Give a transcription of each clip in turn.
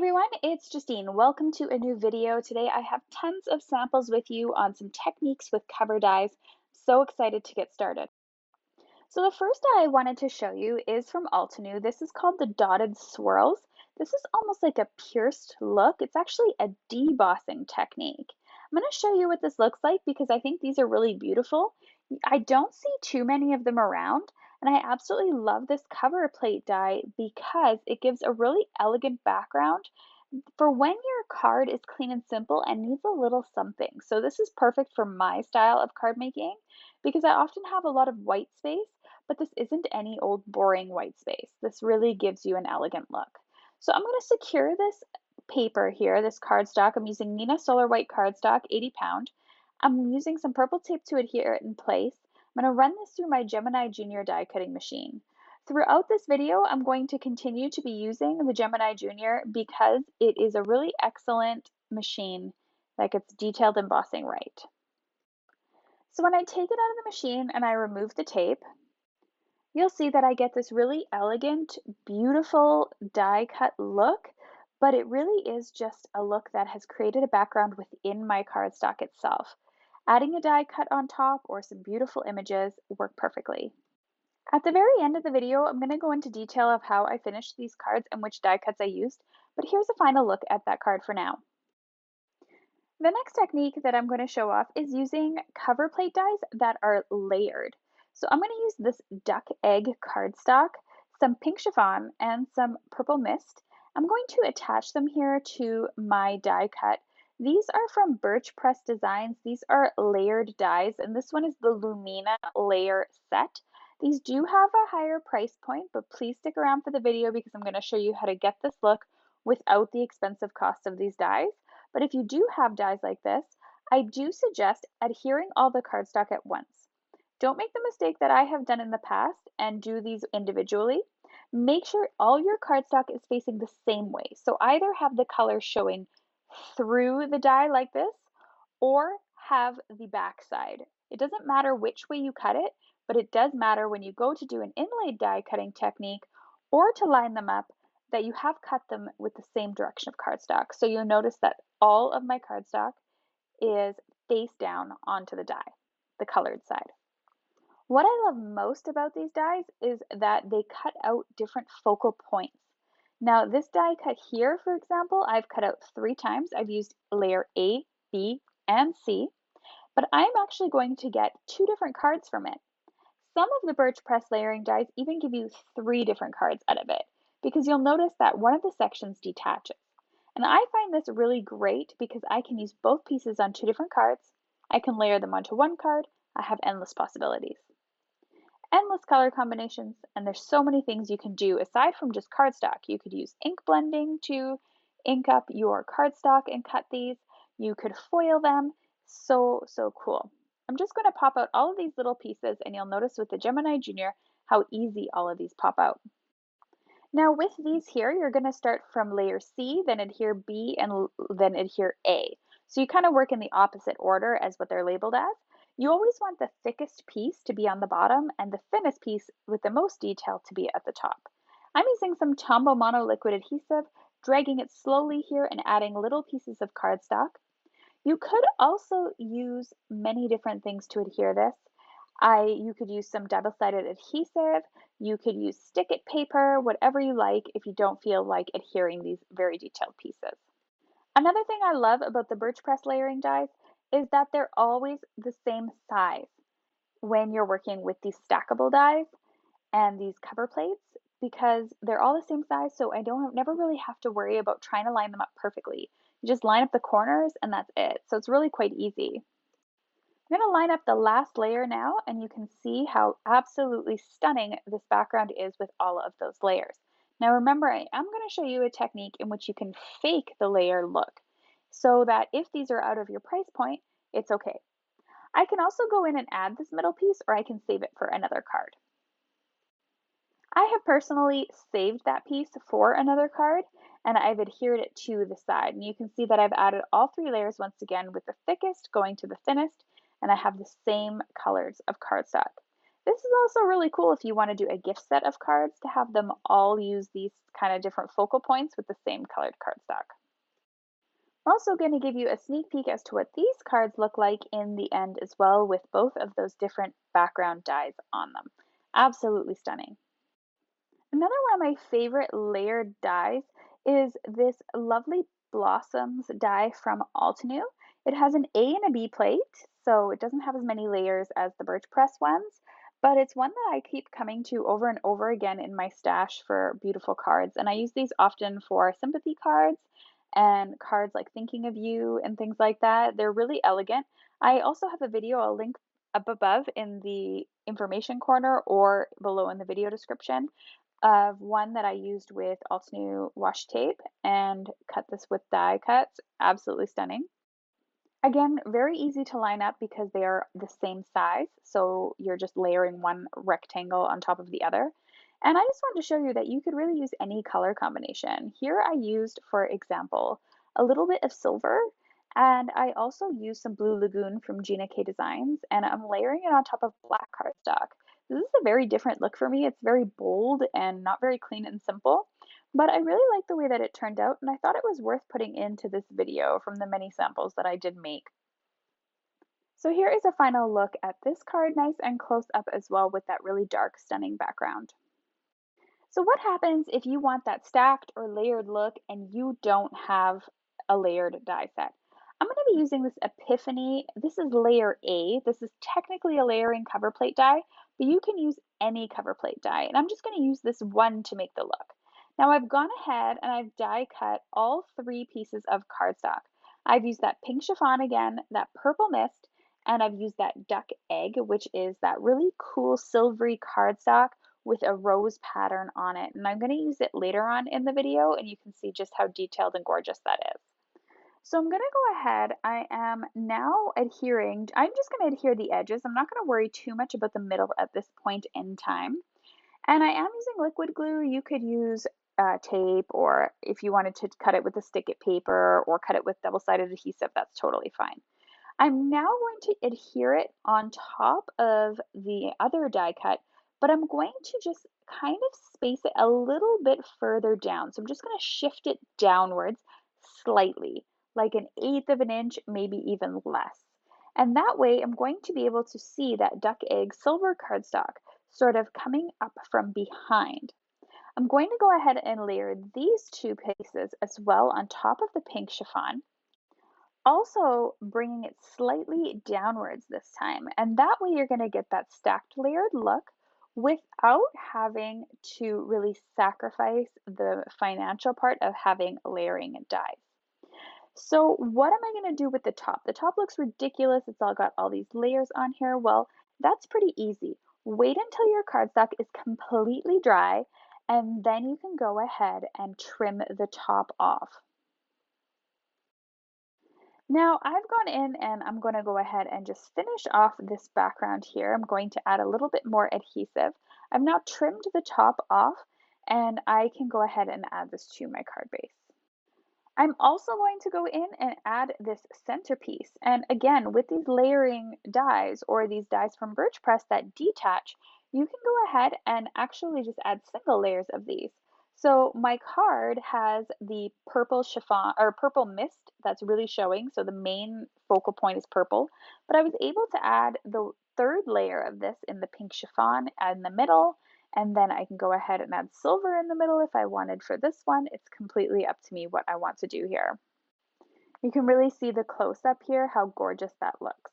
Everyone, it's Justine. Welcome to a new video. Today I have tons of samples with you on some techniques with cover dies. So excited to get started. So the first die I wanted to show you is from Altenew. This is called the Dotted Swirls. This is almost like a pierced look. It's actually a debossing technique. I'm going to show you what this looks like because I think these are really beautiful. I don't see too many of them around, and I absolutely love this cover plate die because it gives a really elegant background for when your card is clean and simple and needs a little something. So this is perfect for my style of card making because I often have a lot of white space, but this isn't any old boring white space. This really gives you an elegant look. So I'm going to secure this paper here, this cardstock. I'm using Neenah Solar White cardstock, 80 pound. I'm using some purple tape to adhere it in place. I'm going to run this through my Gemini Junior die cutting machine. Throughout this video, I'm going to continue to be using the Gemini Junior because it is a really excellent machine that gets detailed embossing right. So when I take it out of the machine and I remove the tape, you'll see that I get this really elegant, beautiful die cut look, but it really is just a look that has created a background within my cardstock itself. Adding a die cut on top or some beautiful images work perfectly. At the very end of the video, I'm going to go into detail of how I finished these cards and which die cuts I used, but here's a final look at that card for now. The next technique that I'm going to show off is using cover plate dies that are layered. So I'm going to use this duck egg cardstock, some pink chiffon, and some purple mist. I'm going to attach them here to my die cut. These are from Birch Press Designs. These are layered dies, and this one is the Lumina Layer Set. These do have a higher price point, but please stick around for the video because I'm going to show you how to get this look without the expensive cost of these dies. But if you do have dies like this, I do suggest adhering all the cardstock at once. Don't make the mistake that I have done in the past and do these individually. Make sure all your cardstock is facing the same way. So either have the color showing through the die like this or have the back side. It doesn't matter which way you cut it, but it does matter when you go to do an inlaid die cutting technique or to line them up that you have cut them with the same direction of cardstock. So you'll notice that all of my cardstock is face down onto the die, the colored side. What I love most about these dies is that they cut out different focal points. Now this die cut here, for example, I've cut out 3 times. I've used layer A, B, and C, but I'm actually going to get 2 different cards from it. Some of the Birch Press layering dies even give you 3 different cards out of it, because you'll notice that one of the sections detaches. And I find this really great because I can use both pieces on 2 different cards. I can layer them onto one card. I have endless possibilities. Endless color combinations, and there's so many things you can do aside from just cardstock. You could use ink blending to ink up your cardstock and cut these. You could foil them. So cool. I'm just going to pop out all of these little pieces, and you'll notice with the Gemini Junior how easy all of these pop out. Now with these here, you're going to start from layer C, then adhere B, and then adhere A. So you kind of work in the opposite order as what they're labeled as. You always want the thickest piece to be on the bottom and the thinnest piece with the most detail to be at the top. I'm using some Tombow Mono Liquid Adhesive, dragging it slowly here and adding little pieces of cardstock. You could also use many different things to adhere this. You could use some double-sided adhesive, you could use stick-it paper, whatever you like if you don't feel like adhering these very detailed pieces. Another thing I love about the Birch Press layering dies is that they're always the same size when you're working with these stackable dies and these cover plates because they're all the same size, so I never really have to worry about trying to line them up perfectly. You just line up the corners and that's it. So it's really quite easy. I'm going to line up the last layer now, and you can see how absolutely stunning this background is with all of those layers. Now remember, I am going to show you a technique in which you can fake the layer look so that if these are out of your price point, it's okay. I can also go in and add this middle piece, or I can save it for another card. I have personally saved that piece for another card, and I've adhered it to the side. And you can see that I've added all 3 layers once again with the thickest going to the thinnest, and I have the same colors of cardstock. This is also really cool if you want to do a gift set of cards to have them all use these kind of different focal points with the same colored cardstock. I'm also going to give you a sneak peek as to what these cards look like in the end as well with both of those different background dies on them. Absolutely stunning. Another one of my favorite layered dies is this lovely Blossoms die from Altenew. It has an A and a B plate, so it doesn't have as many layers as the Birch Press ones, but it's one that I keep coming to over and over again in my stash for beautiful cards. And I use these often for sympathy cards and cards like Thinking of You and things like that. They're really elegant. I also have a video I'll link up above in the information corner or below in the video description of one that I used with Altenew washi tape and cut this with die cuts. Absolutely stunning. Again, very easy to line up because they are the same size, so you're just layering one rectangle on top of the other. And I just wanted to show you that you could really use any color combination. Here I used, for example, a little bit of silver, and I also used some Blue Lagoon from Gina K Designs, and I'm layering it on top of black cardstock. This is a very different look for me. It's very bold and not very clean and simple. But I really like the way that it turned out, and I thought it was worth putting into this video from the many samples that I did make. So here is a final look at this card, nice and close up as well with that really dark, stunning background. So what happens if you want that stacked or layered look and you don't have a layered die set? I'm going to be using this Epiphany. This is layer A. This is technically a layering cover plate die, but you can use any cover plate die. And I'm just going to use this one to make the look. Now I've gone ahead and I've die cut all three pieces of cardstock. I've used that pink chiffon again, that purple mist, and I've used that duck egg, which is that really cool silvery cardstock with a rose pattern on it. And I'm going to use it later on in the video and you can see just how detailed and gorgeous that is. So I'm going to go ahead. I am now adhering. I'm just going to adhere the edges. I'm not going to worry too much about the middle at this point in time. And I am using liquid glue. You could use tape, or if you wanted to cut it with a stick it paper or cut it with double-sided adhesive, that's totally fine. I'm now going to adhere it on top of the other die cut, but I'm going to just kind of space it a little bit further down. So I'm just going to shift it downwards slightly, like an eighth of an inch, maybe even less. And that way I'm going to be able to see that duck egg silver cardstock sort of coming up from behind. I'm going to go ahead and layer these two pieces as well on top of the pink chiffon, also bringing it slightly downwards this time. And that way you're going to get that stacked layered look without having to really sacrifice the financial part of having layering dies. So what am I going to do with the top? The top looks ridiculous. It's all got all these layers on here. Well, that's pretty easy. Wait until your cardstock is completely dry, and then you can go ahead and trim the top off. Now I've gone in and I'm going to go ahead and just finish off this background here. I'm going to add a little bit more adhesive. I've now trimmed the top off and I can go ahead and add this to my card base. I'm also going to go in and add this centerpiece. And again, with these layering dies or these dies from Birch Press that detach, you can go ahead and actually just add single layers of these. So my card has the purple chiffon or purple mist that's really showing. So the main focal point is purple, but I was able to add the third layer of this in the pink chiffon in the middle, and then I can go ahead and add silver in the middle if I wanted for this one. It's completely up to me what I want to do here. You can really see the close up here, how gorgeous that looks.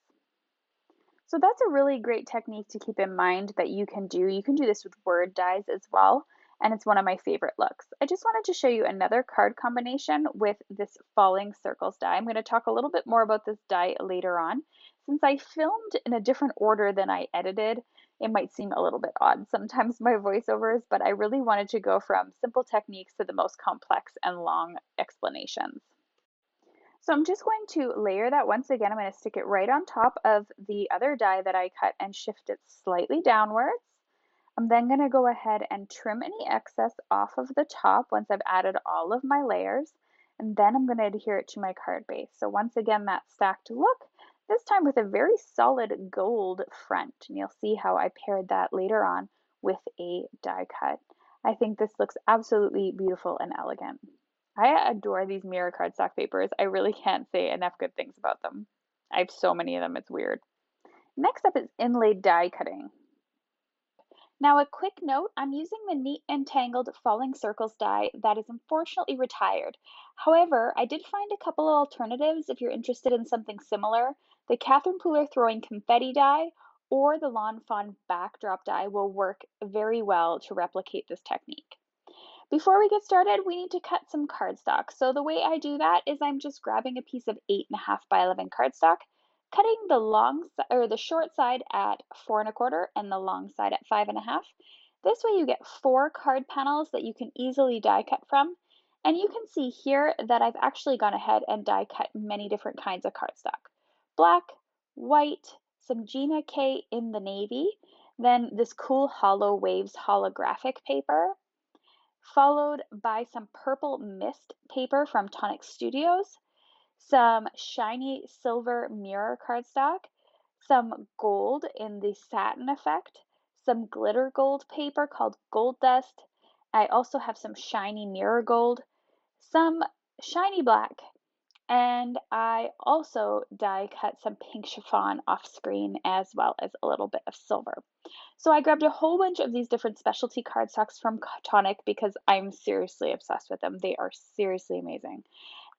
So that's a really great technique to keep in mind that you can do. You can do this with word dies as well, and it's one of my favorite looks. I just wanted to show you another card combination with this falling circles die. I'm going to talk a little bit more about this die later on. Since I filmed in a different order than I edited, it might seem a little bit odd sometimes my voiceovers, but I really wanted to go from simple techniques to the most complex and long explanations. So I'm just going to layer that once again. I'm going to stick it right on top of the other die that I cut and shift it slightly downwards. I'm then going to go ahead and trim any excess off of the top once I've added all of my layers. And then I'm going to adhere it to my card base. So once again, that stacked look, this time with a very solid gold front. And you'll see how I paired that later on with a die cut. I think this looks absolutely beautiful and elegant. I adore these mirror cardstock papers. I really can't say enough good things about them. I have so many of them, it's weird. Next up is inlaid die cutting. Now, a quick note, I'm using the Neat and Tangled Falling Circles die that is unfortunately retired. However, I did find a couple of alternatives if you're interested in something similar. The Catherine Pooler Throwing Confetti die or the Lawn Fawn Backdrop die will work very well to replicate this technique. Before we get started, we need to cut some cardstock. So the way I do that is I'm just grabbing a piece of 8.5 by 11 cardstock, cutting the the short side at 4 1/4 and the long side at 5 1/2. This way you get 4 card panels that you can easily die cut from. And you can see here that I've actually gone ahead and die cut many different kinds of cardstock. Black, white, some Gina K in the navy, then this cool Hollow Waves holographic paper, followed by some purple mist paper from Tonic Studios, some shiny silver mirror cardstock, some gold in the satin effect, some glitter gold paper called Gold Dust. I also have some shiny mirror gold, some shiny black, and I also die cut some pink chiffon off screen as well as a little bit of silver. So I grabbed a whole bunch of these different specialty cardstocks from Tonic because I'm seriously obsessed with them. They are seriously amazing.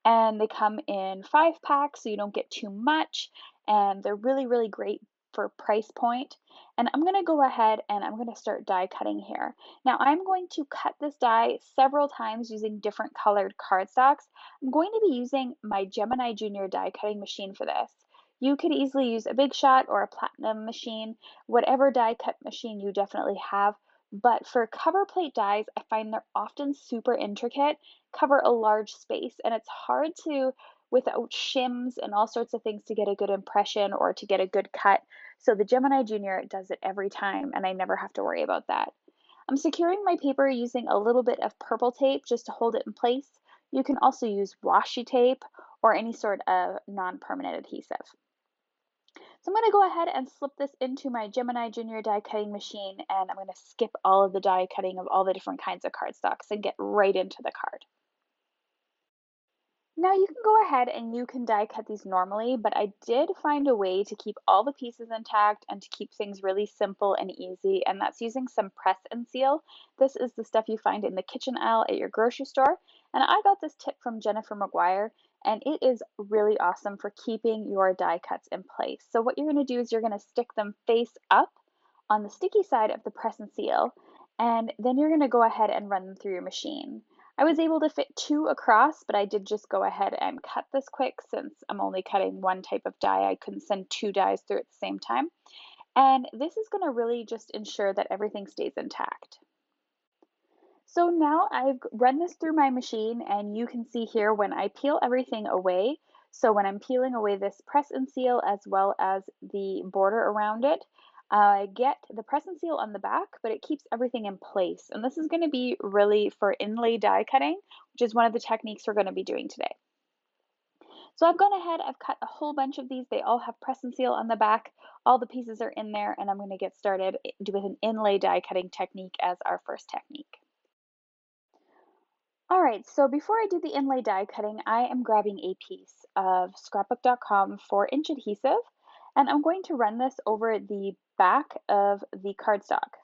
And they come in 5 packs, so you don't get too much. And they're really, really great for price point. And I'm gonna go ahead and I'm gonna start die cutting here. Now I'm going to cut this die several times using different colored cardstocks. I'm going to be using my Gemini Junior die cutting machine for this. You could easily use a Big Shot or a Platinum machine, whatever die cut machine you definitely have. But for cover plate dies, I find they're often super intricate, cover a large space, and it's hard to, without shims and all sorts of things, to get a good impression or to get a good cut. So the Gemini Junior does it every time, and I never have to worry about that. I'm securing my paper using a little bit of purple tape just to hold it in place. You can also use washi tape or any sort of non-permanent adhesive. So I'm going to go ahead and slip this into my Gemini Junior die cutting machine, and I'm going to skip all of the die cutting of all the different kinds of cardstocks and get right into the card. Now you can go ahead and you can die cut these normally, but I did find a way to keep all the pieces intact and to keep things really simple and easy, and that's using some press and seal. This is the stuff you find in the kitchen aisle at your grocery store, and I got this tip from Jennifer McGuire, and it is really awesome for keeping your die cuts in place. So what you're going to do is you're going to stick them face up on the sticky side of the press and seal, and then you're going to go ahead and run them through your machine. I was able to fit 2 across, but I did just go ahead and cut this quick since I'm only cutting one type of die. I couldn't send 2 dies through at the same time. And this is going to really just ensure that everything stays intact. So now I've run this through my machine, and you can see here when I peel everything away. So when I'm peeling away this press and seal as well as the border around it, I get the press and seal on the back, but it keeps everything in place. And this is going to be really for inlay die cutting, which is one of the techniques we're going to be doing today. So I've gone ahead, I've cut a whole bunch of these. They all have press and seal on the back. All the pieces are in there, and I'm going to get started with an inlay die cutting technique as our first technique. All right, so before I do the inlay die cutting, I am grabbing a piece of scrapbook.com 4-inch adhesive, and I'm going to run this over the back of the cardstock.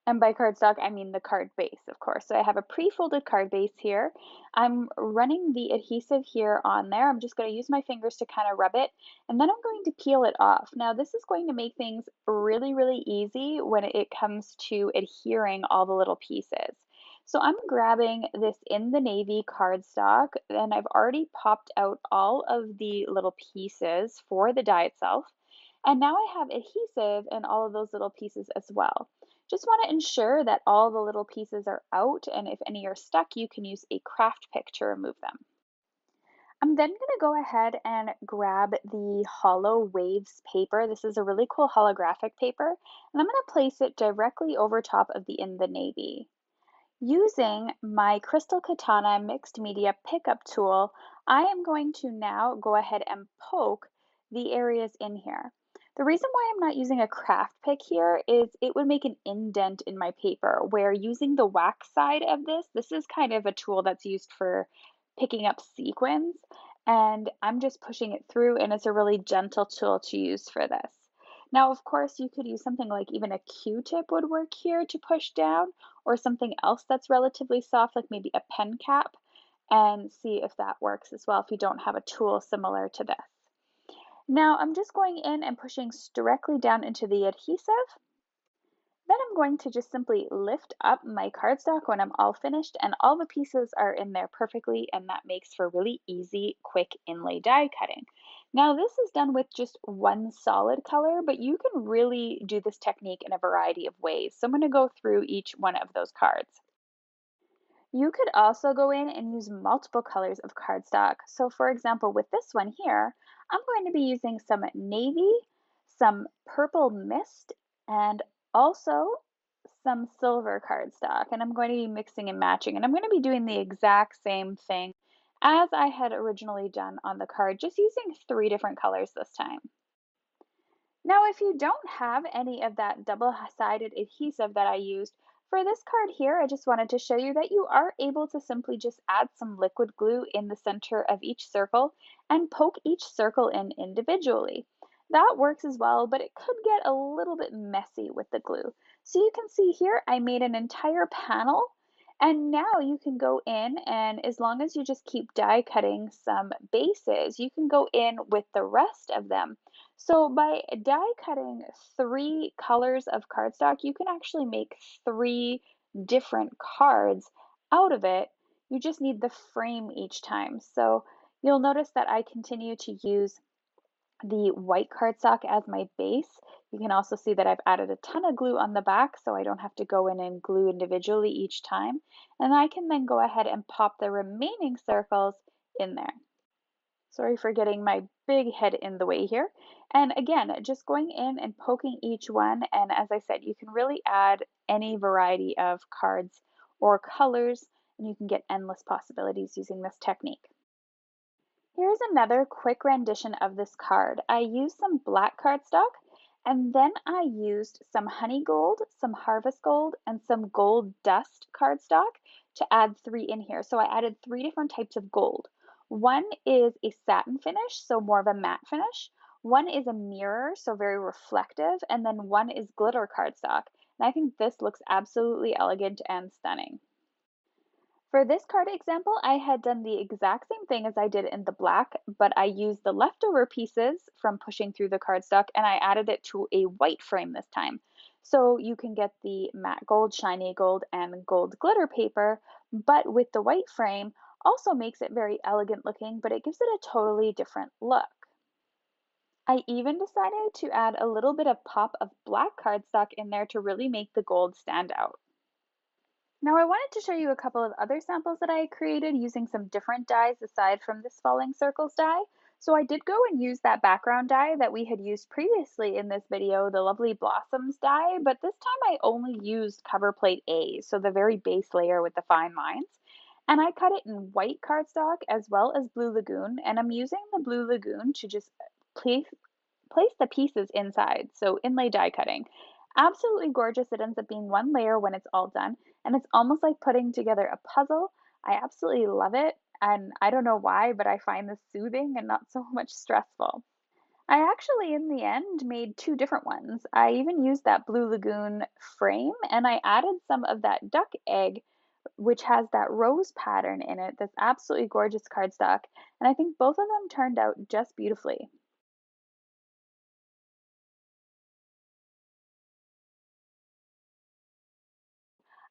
And by cardstock, I mean the card base, of course. So I have a pre-folded card base here. I'm running the adhesive here on there. I'm just going to use my fingers to kind of rub it, and then I'm going to peel it off. Now, this is going to make things really, really easy when it comes to adhering all the little pieces. So I'm grabbing this in the navy cardstock, and I've already popped out all of the little pieces for the die itself. And now I have adhesive in all of those little pieces as well. Just want to ensure that all the little pieces are out, and if any are stuck, you can use a craft pick to remove them. I'm then going to go ahead and grab the Hollow Waves paper. This is a really cool holographic paper, and I'm going to place it directly over top of the In the Navy. Using my Crystal Katana Mixed Media Pickup Tool, I am going to now go ahead and poke the areas in here. The reason why I'm not using a craft pick here is it would make an indent in my paper, where using the wax side of this is kind of a tool that's used for picking up sequins, and I'm just pushing it through, and it's a really gentle tool to use for this. Now, of course, you could use something like even a Q-tip would work here to push down, or something else that's relatively soft, like maybe a pen cap, and see if that works as well if you don't have a tool similar to this. Now I'm just going in and pushing directly down into the adhesive. Then I'm going to just simply lift up my cardstock when I'm all finished and all the pieces are in there perfectly, and that makes for really easy, quick inlay die cutting. Now this is done with just one solid color, but you can really do this technique in a variety of ways. So I'm going to go through each one of those cards. You could also go in and use multiple colors of cardstock. So for example, with this one here, I'm going to be using some navy, some purple mist, and also some silver cardstock. And I'm going to be mixing and matching. And I'm going to be doing the exact same thing as I had originally done on the card, just using three different colors this time. Now, if you don't have any of that double-sided adhesive that I used, for this card here, I just wanted to show you that you are able to simply just add some liquid glue in the center of each circle and poke each circle in individually. That works as well, but it could get a little bit messy with the glue. So you can see here, I made an entire panel, and now you can go in and as long as you just keep die cutting some bases, you can go in with the rest of them. So by die cutting three colors of cardstock, you can actually make three different cards out of it. You just need the frame each time. So you'll notice that I continue to use the white cardstock as my base. You can also see that I've added a ton of glue on the back so I don't have to go in and glue individually each time. And I can then go ahead and pop the remaining circles in there. Sorry for getting my big head in the way here. And again, just going in and poking each one. And as I said, you can really add any variety of cards or colors, and you can get endless possibilities using this technique. Here's another quick rendition of this card. I used some black cardstock, and then I used some honey gold, some harvest gold, and some gold dust cardstock to add three in here. So I added three different types of gold. One is a satin finish, so more of a matte finish. One is a mirror, so very reflective, and then one is glitter cardstock. And I think this looks absolutely elegant and stunning. For this card example, I had done the exact same thing as I did in the black, but I used the leftover pieces from pushing through the cardstock and I added it to a white frame this time. So you can get the matte gold, shiny gold, and gold glitter paper, but with the white frame also makes it very elegant looking, but it gives it a totally different look. I even decided to add a little bit of pop of black cardstock in there to really make the gold stand out. Now I wanted to show you a couple of other samples that I created using some different dyes aside from this falling circles die. So I did go and use that background die that we had used previously in this video, the Lovely Blossoms die, but this time I only used cover plate A, so the very base layer with the fine lines. And I cut it in white cardstock as well as Blue Lagoon, and I'm using the Blue Lagoon to just place place the pieces inside, so inlay die cutting. Absolutely gorgeous. It ends up being one layer when it's all done, and it's almost like putting together a puzzle. I absolutely love it, and I don't know why, but I find this soothing and not so much stressful. I actually, in the end, made two different ones. I even used that Blue Lagoon frame, and I added some of that duck egg, which has that rose pattern in it that's absolutely gorgeous cardstock, and I think both of them turned out just beautifully.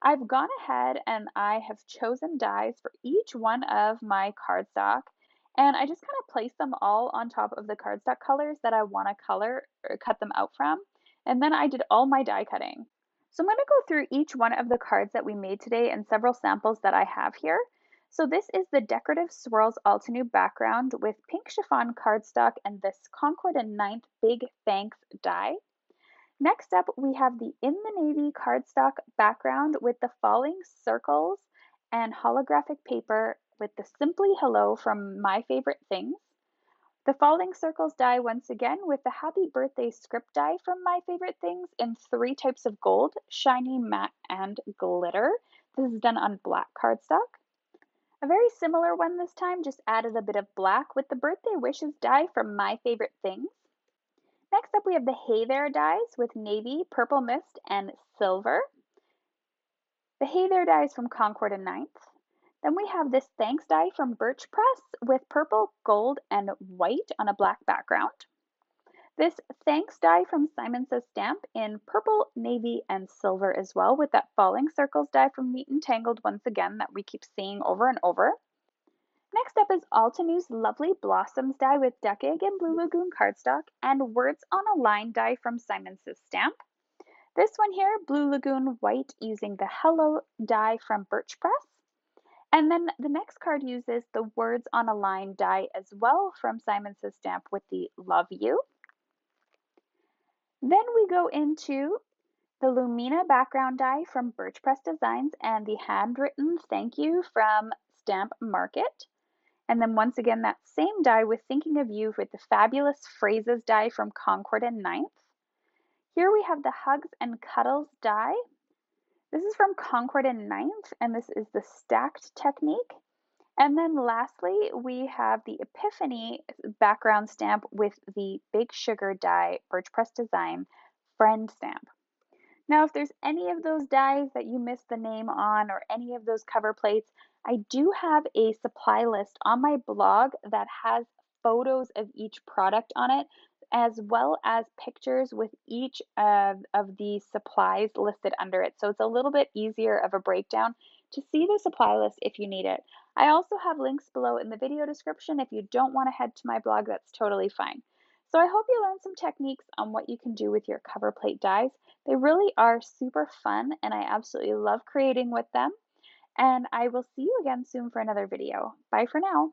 I've gone ahead and I have chosen dies for each one of my cardstock, and I just kind of place them all on top of the cardstock colors that I want to color or cut them out from. And then I did all my die cutting. So I'm going to go through each one of the cards that we made today and several samples that I have here. So this is the Decorative Swirls Altenew background with pink chiffon cardstock and this Concord and Ninth Big Thanks die. Next up, we have the In the Navy cardstock background with the falling circles and holographic paper with the Simply Hello from My Favorite Things. The Falling Circles die once again with the Happy Birthday script die from My Favorite Things in three types of gold, shiny, matte, and glitter. This is done on black cardstock. A very similar one this time, just added a bit of black with the Birthday Wishes die from My Favorite Things. Next up, we have the Hey There dies with navy, purple mist, and silver. The Hey There die is from Concord and Ninth. Then we have this Thanks die from Birch Press with purple, gold, and white on a black background. This Thanks die from Simon Says Stamp in purple, navy, and silver as well, with that Falling Circles die from Neat and Tangled once again that we keep seeing over and over. Next up is Altenews Lovely Blossoms die with Duck Egg and Blue Lagoon cardstock and Words on a Line die from Simon Says Stamp. This one here, Blue Lagoon White using the Hello die from Birch Press. And then the next card uses the Words on a Line die as well from Simon Says Stamp with the Love You. Then we go into the Lumina background die from Birch Press Designs and the handwritten thank you from Stamp Market. And then once again, that same die with Thinking of You with the Fabulous Phrases die from Concord and Ninth. Here we have the Hugs and Cuddles die. This is from Concord and Ninth, and this is the stacked technique. And then lastly, we have the Epiphany background stamp with the Big Sugar die, Birch Press Design, Friend stamp. Now, if there's any of those dies that you missed the name on or any of those cover plates, I do have a supply list on my blog that has photos of each product on it, as well as pictures with each of the supplies listed under it. So it's a little bit easier of a breakdown to see the supply list if you need it. I also have links below in the video description. If you don't want to head to my blog, that's totally fine. So I hope you learned some techniques on what you can do with your cover plate dies. They really are super fun and I absolutely love creating with them. And I will see you again soon for another video. Bye for now.